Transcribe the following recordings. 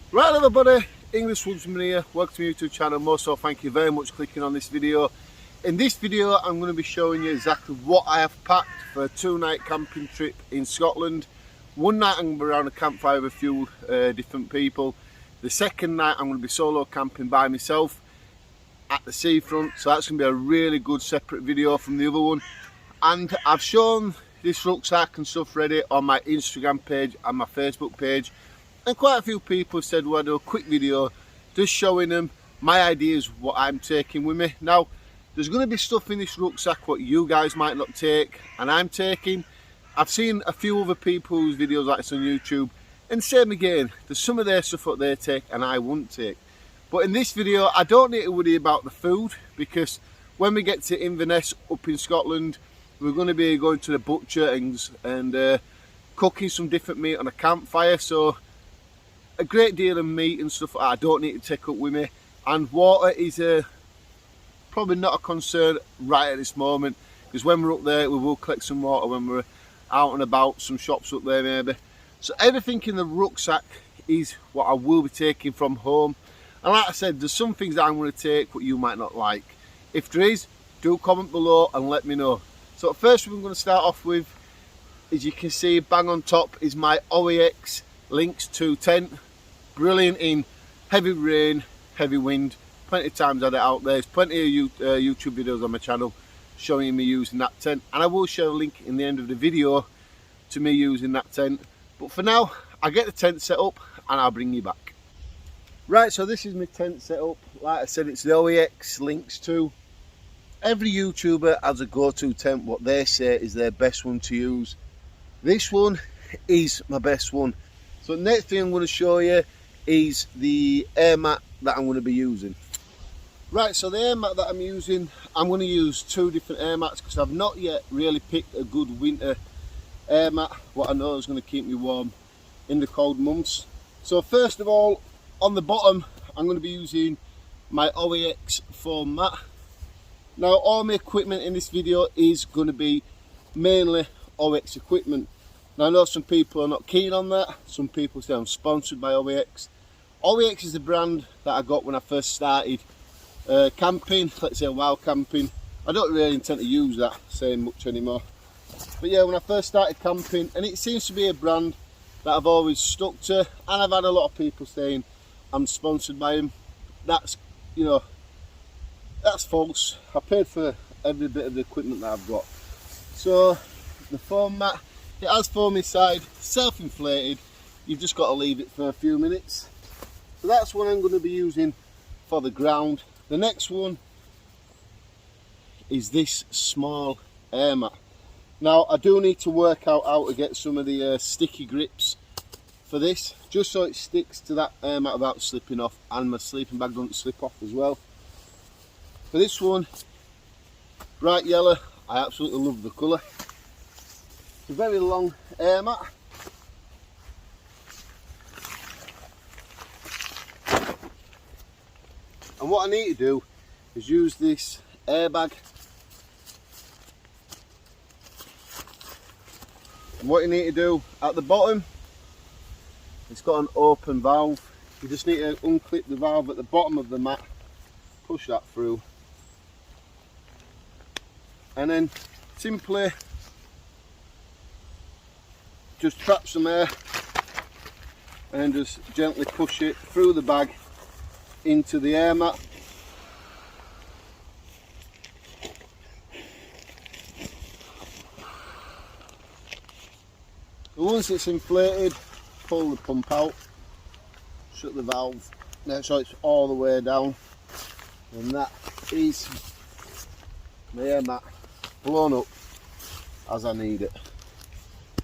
Right everybody, English Woodsman here, welcome to my YouTube channel. Most so thank you very much for clicking on this video. In this video I'm going to be showing you exactly what I have packed for a 2-night camping trip in Scotland. One night I'm going to be around a campfire with a few different people. The second night I'm going to be solo camping by myself at the seafront, so that's going to be a really good separate video from the other one. And I've shown this rucksack and stuff ready on my Instagram page and my Facebook page, and quite a few people said, well, I'll do a quick video just showing them my ideas, what I'm taking with me. Now there's going to be stuff in this rucksack what you guys might not take and I'm taking. I've seen a few other people's videos like this on YouTube, and same again, there's some of their stuff that they take and I wouldn't take. But in this video I don't need to worry about the food, because when we get to Inverness up in Scotland, we're going to be going to the butcher and cooking some different meat on a campfire. So a great deal of meat and stuff I don't need to take up with me, and water is probably not a concern right at this moment, because when we're up there we will collect some water when we're out and about, some shops up there maybe. So everything in the rucksack is what I will be taking from home. And like I said, there's some things that I'm going to take what you might not like. If there is, do comment below and let me know. So first we're going to start off with, as you can see bang on top, is my OEX Lynx 2 tent. Brilliant in heavy rain, heavy wind. Plenty of times had it out there. There's plenty of YouTube videos on my channel showing me using that tent, and I will share a link in the end of the video to me using that tent. But for now, I'll get the tent set up and I'll bring you back. Right, so this is my tent set up. Like I said, it's the OEX Lynx 2. Every YouTuber has a go-to tent, what they say is their best one to use. This one is my best one. So the next thing I'm going to show you is the air mat that I'm going to be using. Right, so the air mat that I'm using, I'm going to use 2 different air mats, because I've not yet really picked a good winter air mat, what I know is going to keep me warm in the cold months. So first of all, on the bottom I'm going to be using my OEX foam mat. Now all my equipment in this video is going to be mainly OEX equipment. Now I know some people are not keen on that. Some people say I'm sponsored by OEX. OEX is the brand that I got when I first started camping, let's say wild camping. I don't really intend to use that saying much anymore. But yeah, when I first started camping, and it seems to be a brand that I've always stuck to, and I've had a lot of people saying I'm sponsored by him. That's, you know, that's false. I paid for every bit of the equipment that I've got. So the foam mat, it has foam inside, self-inflated. You've just got to leave it for a few minutes. So that's what I'm going to be using for the ground. The next one is this small air mat. Now I do need to work out how to get some of the sticky grips for this, just so it sticks to that air mat without slipping off, and my sleeping bag doesn't slip off as well. For this one, bright yellow, I absolutely love the colour. It's a very long air mat. And what I need to do is use this airbag. And what you need to do at the bottom, it's got an open valve. You just need to unclip the valve at the bottom of the mat, push that through, and then simply just trap some air and just gently push it through the bag into the air mat. And once it's inflated, pull the pump out, shut the valve, make sure it's all the way down, and that is my air mat blown up as I need it.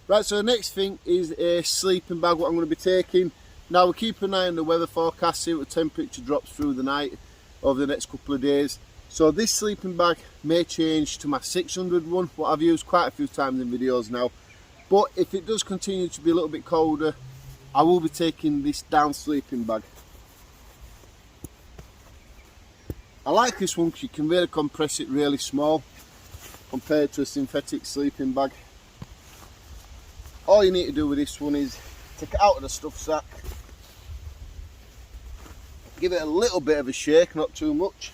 Right, so the next thing is a sleeping bag, what I'm going to be taking. Now we'll keep an eye on the weather forecast, see what the temperature drops through the night over the next couple of days. So this sleeping bag may change to my 600 one, what I've used quite a few times in videos now. But if it does continue to be a little bit colder, I will be taking this down sleeping bag. I like this one because you can really compress it really small compared to a synthetic sleeping bag. All you need to do with this one is take it out of the stuff sack, Give it a little bit of a shake, not too much.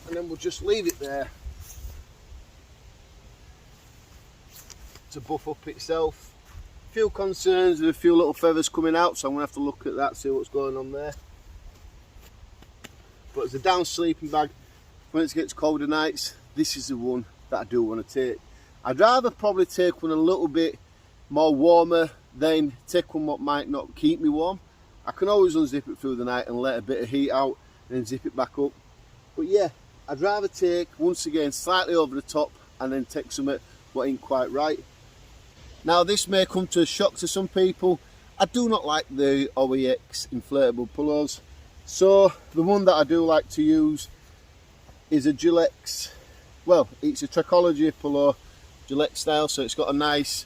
And then we'll just leave it there to buff up itself. A few concerns with a few little feathers coming out, so I'm going to have to look at that, see what's going on there. But as a down sleeping bag, when it gets colder nights, this is the one that I do want to take. I'd rather probably take one a little bit more warmer than take one what might not keep me warm. I can always unzip it through the night and let a bit of heat out and then zip it back up. But yeah, I'd rather take, once again, slightly over the top and then take something what ain't quite right. Now this may come to a shock to some people. I do not like the OEX inflatable pillows. So the one that I do like to use is a Gillette, well, it's a Trachology pillow, Gillette style, so it's got a nice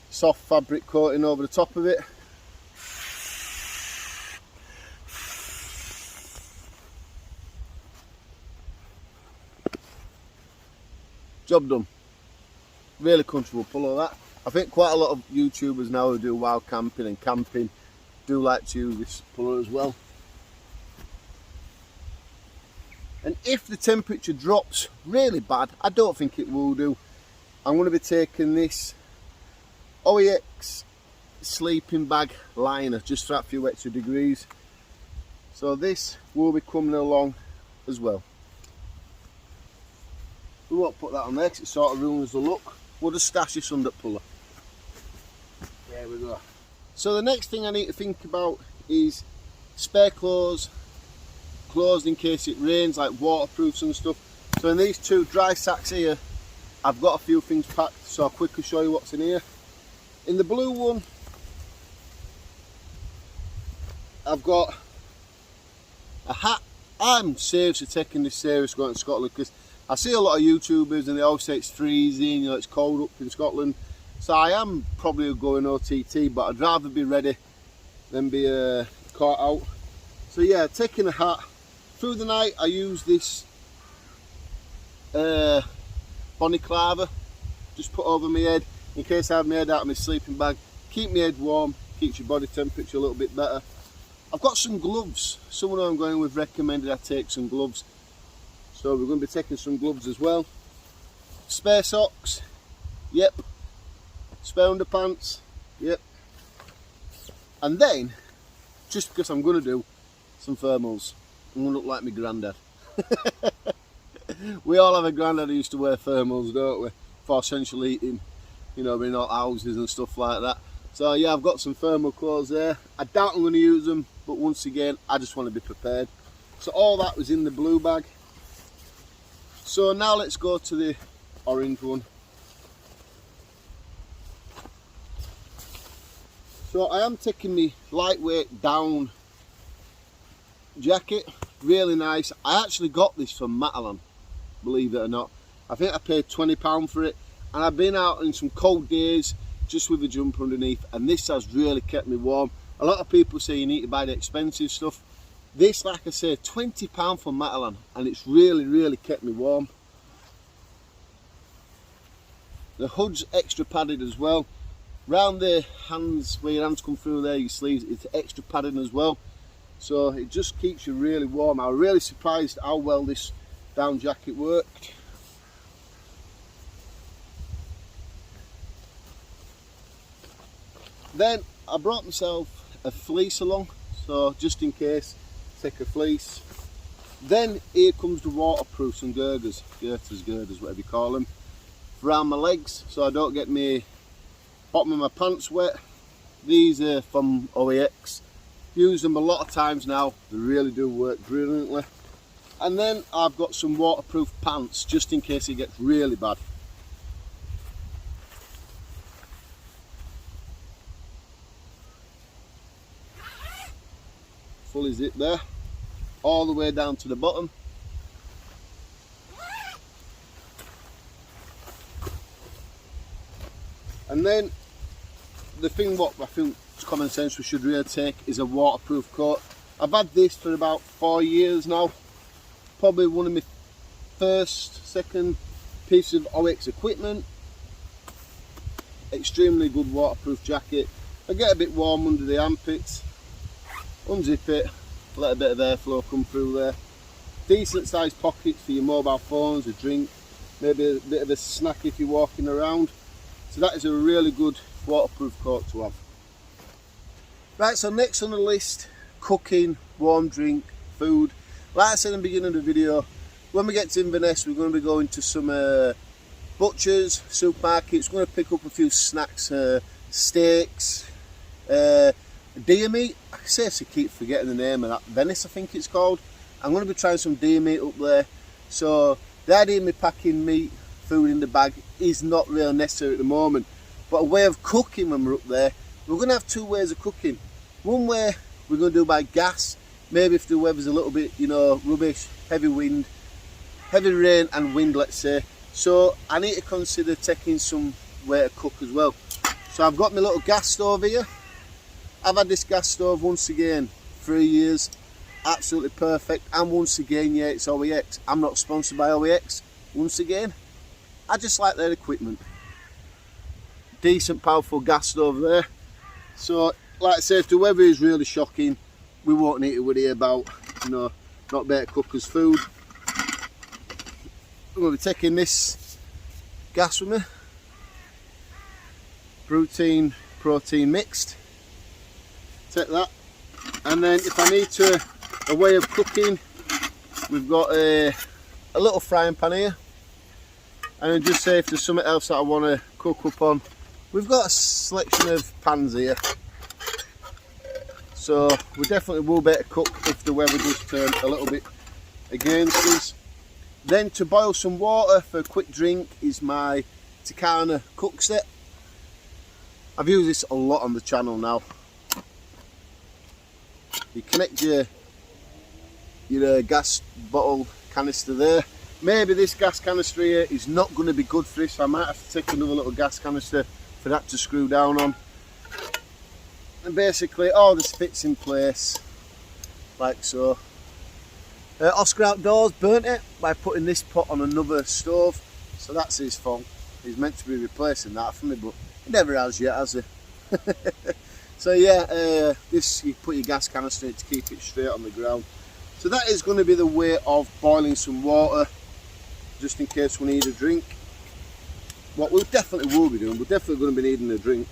soft fabric coating over the top of it. Job done. Really comfortable pillow that. I think quite a lot of YouTubers now who do wild camping and camping do like to use this pillow as well. And if the temperature drops really bad, I don't think it will do, I'm going to be taking this OEX sleeping bag liner just for that few extra degrees. So this will be coming along as well. We won't put that on there because it sort of ruins the look. We'll just stash this under the pillow. There we go. So the next thing I need to think about is spare clothes in case it rains, like waterproofs and stuff. So in these two dry sacks here, I've got a few things packed, so I'll quickly show you what's in here. In the blue one, I've got a hat. I'm seriously taking this serious going to Scotland because I see a lot of YouTubers and they always say it's freezing, you know, it's cold up in Scotland. So I am probably going OTT, but I'd rather be ready than be caught out. So yeah, taking a hat. Through the night I use this balaclava, just put over my head in case I have my head out of my sleeping bag. Keep my head warm, keeps your body temperature a little bit better. I've got some gloves. Someone I'm going with recommended I take some gloves, so we're going to be taking some gloves as well. Spare socks, yep. Spare underpants, yep. And then, just because I'm going to do some thermals, I'm going to look like my granddad. We all have a granddad who used to wear thermals, don't we? For central heating, you know, in all houses and stuff like that. So yeah, I've got some thermal clothes there. I doubt I'm going to use them, but once again, I just want to be prepared. So all that was in the blue bag. So now let's go to the orange one. So I am taking my lightweight down jacket, really nice. I actually got this from Matalan, believe it or not. I think I paid £20 for it, and I've been out in some cold days just with a jumper underneath, and this has really kept me warm. A lot of people say you need to buy the expensive stuff. This, like I say, £20 from Matalan, and it's really kept me warm. The hood's extra padded as well. Round the hands, where your hands come through there, your sleeves, it's extra padding as well. So it just keeps you really warm. I was really surprised how well this down jacket worked. Then I brought myself a fleece along, so just in case, take a fleece. Then here comes the waterproofs and girders, whatever you call them, around my legs, so I don't get my bottom of my pants wet. These are from OEX. Use them a lot of times now, they really do work brilliantly. And then I've got some waterproof pants just in case it gets really bad. Fully zip there, all the way down to the bottom. And then the thing what I think common sense we should really take is a waterproof coat. I've had this for about 4 years now. Probably one of my second piece of OEX equipment. extremely good waterproof jacket. I get a bit warm under the armpits, unzip it, let a bit of airflow come through there. Decent sized pockets for your mobile phones, a drink, maybe a bit of a snack if you're walking around. So that is a really good waterproof coat to have. Right, so next on the list, cooking, warm drink, food. Like I said in the beginning of the video, when we get to Inverness, we're going to be going to some butchers, supermarkets. We're going to pick up a few snacks, steaks, deer meat. I seriously keep forgetting the name of that. Venice, I think it's called. I'm going to be trying some deer meat up there. So the idea of me packing meat, food in the bag is not really necessary at the moment. But a way of cooking when we're up there, we're going to have two ways of cooking. One way we're going to do by gas, maybe if the weather's a little bit, you know, rubbish, heavy wind, heavy rain and wind, let's say. So I need to consider taking some way to cook as well. So I've got my little gas stove here. I've had this gas stove once again, 3 years, absolutely perfect. And once again, yeah, it's OEX. I'm not sponsored by OEX, once again. I just like their equipment. Decent, powerful gas stove there. So, like I said, if the weather is really shocking, we won't need to worry about, you know, not better cookers food. I'm going to be taking this gas with me. Protein mixed. Take that. And then if I need to, a way of cooking, we've got a little frying pan here. And then just say if there's something else that I want to cook up on, we've got a selection of pans here. So we definitely will be able to cook if the weather does turn a little bit against us. Then to boil some water for a quick drink is my Takana cook set. I've used this a lot on the channel now. You connect your gas bottle canister there. Maybe this gas canister here is not going to be good for this, so I might have to take another little gas canister for that to screw down on. And basically all this fits in place like so. Oscar Outdoors burnt it by putting this pot on another stove, so that's his fault. He's meant to be replacing that for me, but he never has yet, has he? So yeah, this, you put your gas canister in it to keep it straight on the ground. So that is going to be the way of boiling some water, just in case we need a drink. What we definitely will be doing, we're definitely going to be needing a drink.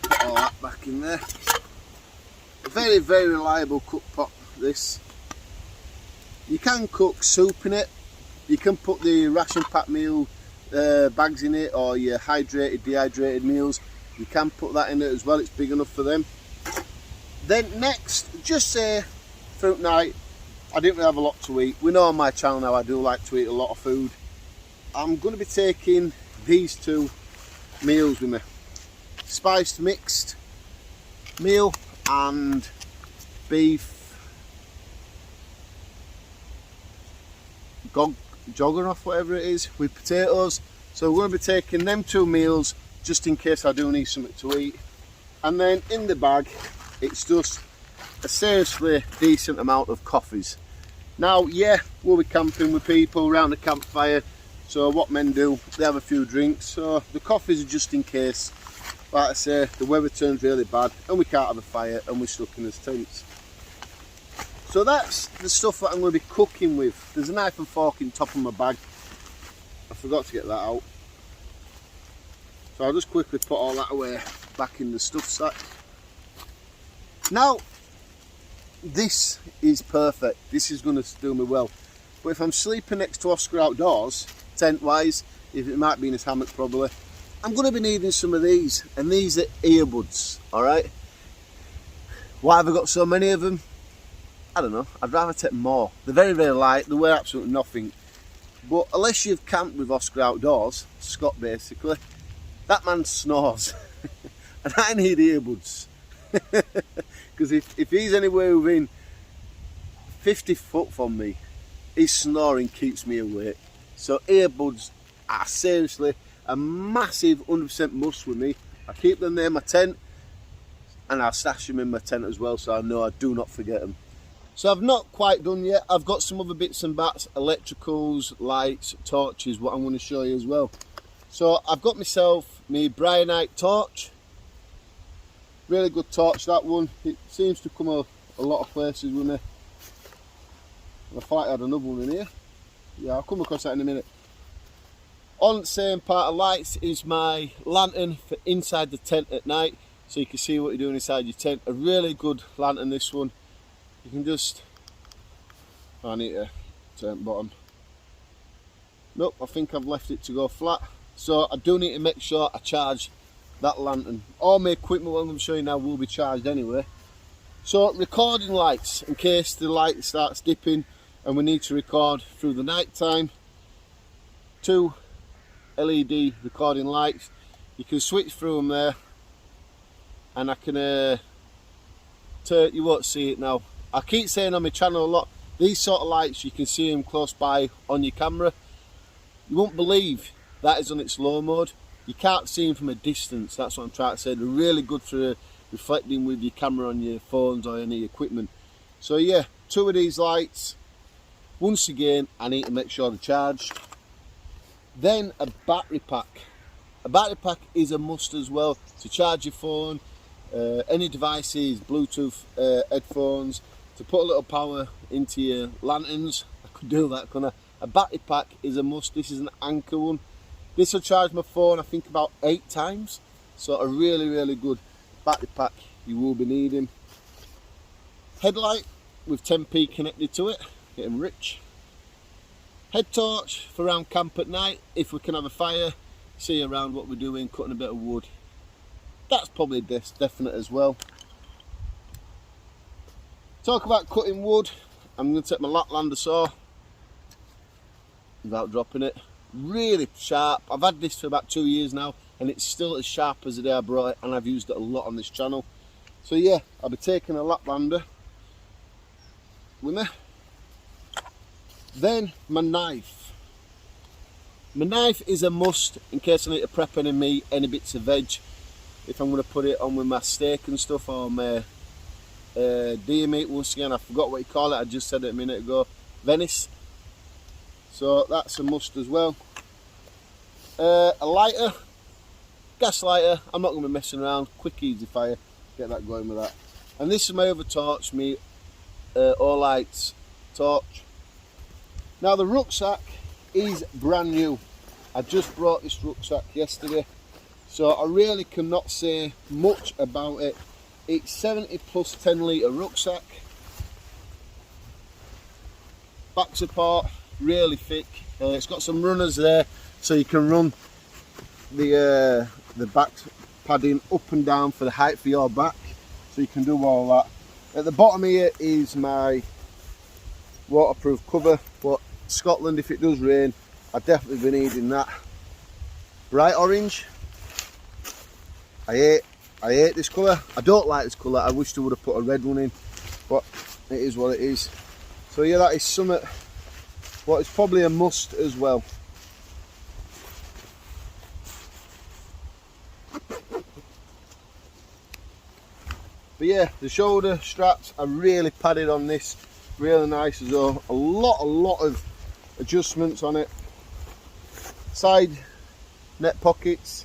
Put all that back in there. A very, very reliable cook pot, this. You can cook soup in it. You can put the ration pack meal bags in it, or your hydrated, dehydrated meals. You can put that in it as well, it's big enough for them. Then next, just say fruit night, I didn't really have a lot to eat. We know on my channel now I do like to eat a lot of food. I'm going to be taking these two meals with me. Spiced mixed meal and beef joggeroff, whatever it is, with potatoes. So we're going to be taking them two meals just in case I do need something to eat. And then in the bag, it's just a seriously decent amount of coffees. Now, yeah, we'll be camping with people around the campfire, so what men do, they have a few drinks. So the coffees are just in case, like I say, the weather turns really bad and we can't have a fire and we're stuck in this tents. So that's the stuff that I'm going to be cooking with. There's a knife and fork in top of my bag. I forgot to get that out. So I'll just quickly put all that away back in the stuff sack. Now, this is perfect. This is going to do me well. But if I'm sleeping next to Oscar Outdoors, tent-wise, if it might be in his hammock probably, I'm going to be needing some of these. And these are earbuds, alright? Why have I got so many of them? I don't know, I'd rather take more. They're very, very light, they weigh absolutely nothing. But unless you've camped with Oscar Outdoors, Scott basically, that man snores. And I need earbuds. Because if he's anywhere within 50 foot from me, his snoring keeps me awake. So earbuds are seriously a massive 100% must with me. I keep them there in my tent, and I'll stash them in my tent as well, so I know I do not forget them. So I've not quite done yet. I've got some other bits and bats, electricals, lights, torches, what I'm going to show you as well. So I've got myself my Brianite torch. Really good torch, that one. It seems to come a lot of places with me. I thought I had another one in here. Yeah, I'll come across that in a minute. On the same part of lights is my lantern for inside the tent at night, so you can see what you're doing inside your tent. A really good lantern, this one. You can just... I need to turn bottom. Nope, I think I've left it to go flat. So I do need to make sure I charge that lantern. All my equipment, what I'm showing you now, will be charged anyway. So recording lights, in case the light starts dipping and we need to record through the night time. 2 LED recording lights. You can switch through them there, and I can turn. You won't see it now. I keep saying on my channel a lot, these sort of lights, you can see them close by on your camera. You won't believe that is on its low mode. You can't see them from a distance. That's what I'm trying to say. They're really good for reflecting with your camera on your phones or any equipment. So yeah, 2 of these lights. Once again, I need to make sure they're charged. Then a battery pack. A battery pack is a must as well to charge your phone, any devices, Bluetooth headphones, to put a little power into your lanterns. I could do that, couldn't I? A battery pack is a must. This is an Anchor one. This will charge my phone, I think, about 8 times. So a really, really good battery pack you will be needing. Headlight with 10p connected to it, getting rich. Head torch for around camp at night, if we can have a fire, see around what we're doing, cutting a bit of wood. That's probably definite as well. Talk about cutting wood, I'm going to take my Laplander saw, without dropping it. Really sharp. I've had this for about 2 years now, and it's still as sharp as the day I brought it, and I've used it a lot on this channel. So yeah, I'll be taking a Laplander with me. Then my knife. My knife is a must in case I need to prep any meat, any bits of veg. If I'm going to put it on with my steak and stuff, or my deer meat, once again, I forgot what you call it, I just said it a minute ago. Venice. So that's a must as well. A lighter, gas lighter. I'm not going to be messing around. Quick, easy fire. Get that going with that. And this is my other torch, me All-Lights torch. Now the rucksack is brand new. I just brought this rucksack yesterday, so I really cannot say much about it. It's 70 plus 10 litre rucksack. Back support, really thick. It's got some runners there, so you can run the back padding up and down for the height for your back, so you can do all that. At the bottom here is my waterproof cover, but Scotland, if it does rain, I'll definitely be needing that. Bright orange. I hate this colour. I don't like this colour. I wish they would have put a red one in, but it is what it is. So yeah, that is something what is probably a must as well. But yeah, the shoulder straps are really padded on this, really nice as well. A lot of adjustments on it. Side net pockets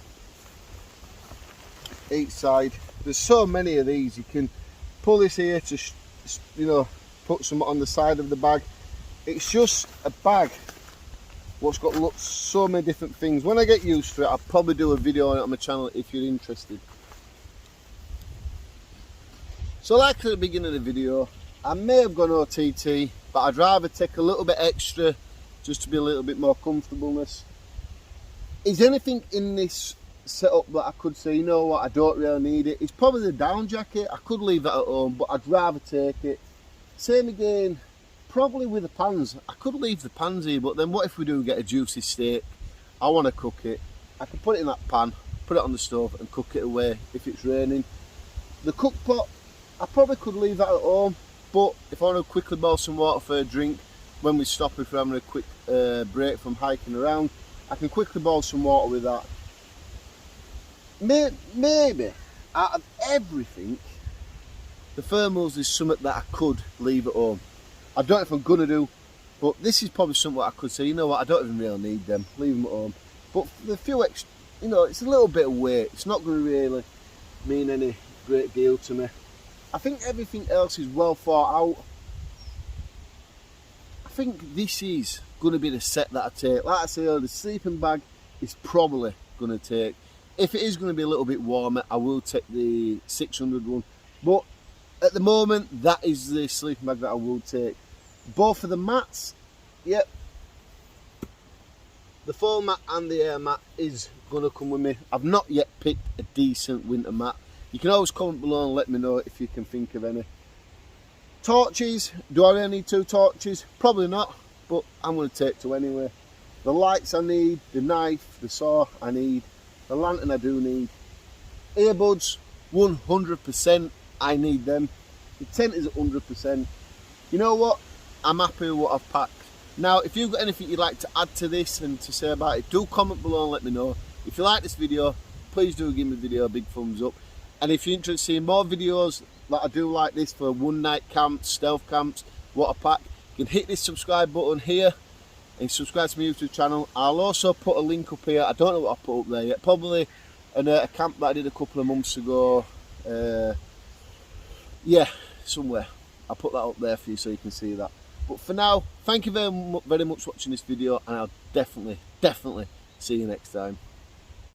each side. There's so many of these. You can pull this here to put some on the side of the bag. It's just a bag what's got so many different things. When I get used to it, I'll probably do a video on it on my channel if you're interested. So like at the beginning of the video, I may have gone OTT, but I'd rather take a little bit extra just to be a little bit more comfortableness. Is anything in this setup that I could say, you know what, I don't really need it? It's probably the down jacket. I could leave that at home, but I'd rather take it. Same again, probably with the pans. I could leave the pans here, but then what if we do get a juicy steak? I want to cook it. I could put it in that pan, put it on the stove and cook it away if it's raining. The cook pot, I probably could leave that at home, but if I want to quickly boil some water for a drink when we stop, if we're having a quick break from hiking around, I can quickly boil some water with that. Maybe out of everything, the thermals is something that I could leave at home. I don't know if I'm gonna do, but this is probably something I could say, you know what, I don't even really need them, leave them at home. But the few you know, it's a little bit of weight. It's not going to really mean any great deal to me. I think everything else is well thought out. I think this is going to be the set that I take. Like I say, the sleeping bag is probably going to take. If it is going to be a little bit warmer, I will take the 600 one. But at the moment, that is the sleeping bag that I will take. Both of the mats, yep. The foam mat and the air mat is going to come with me. I've not yet picked a decent winter mat. You can always comment below and let me know if you can think of any. Torches, do I really need 2 torches? Probably not, but I'm going to take 2 anyway. The lights I need, the knife, the saw I need, the lantern I do need. Earbuds, 100% I need them. The tent is at 100%. You know what? I'm happy with what I've packed. Now, if you've got anything you'd like to add to this and to say about it, do comment below and let me know. If you like this video, please do give me the video a big thumbs up. And if you're interested in more videos that I do like this for one night camps, stealth camps, what I pack, you can hit this subscribe button here and subscribe to my YouTube channel. I'll also put a link up here. I don't know what I put up there yet. Probably a camp that I did a couple of months ago. Yeah, somewhere. I'll put that up there for you so you can see that. But for now, thank you very much for watching this video, and I'll definitely see you next time.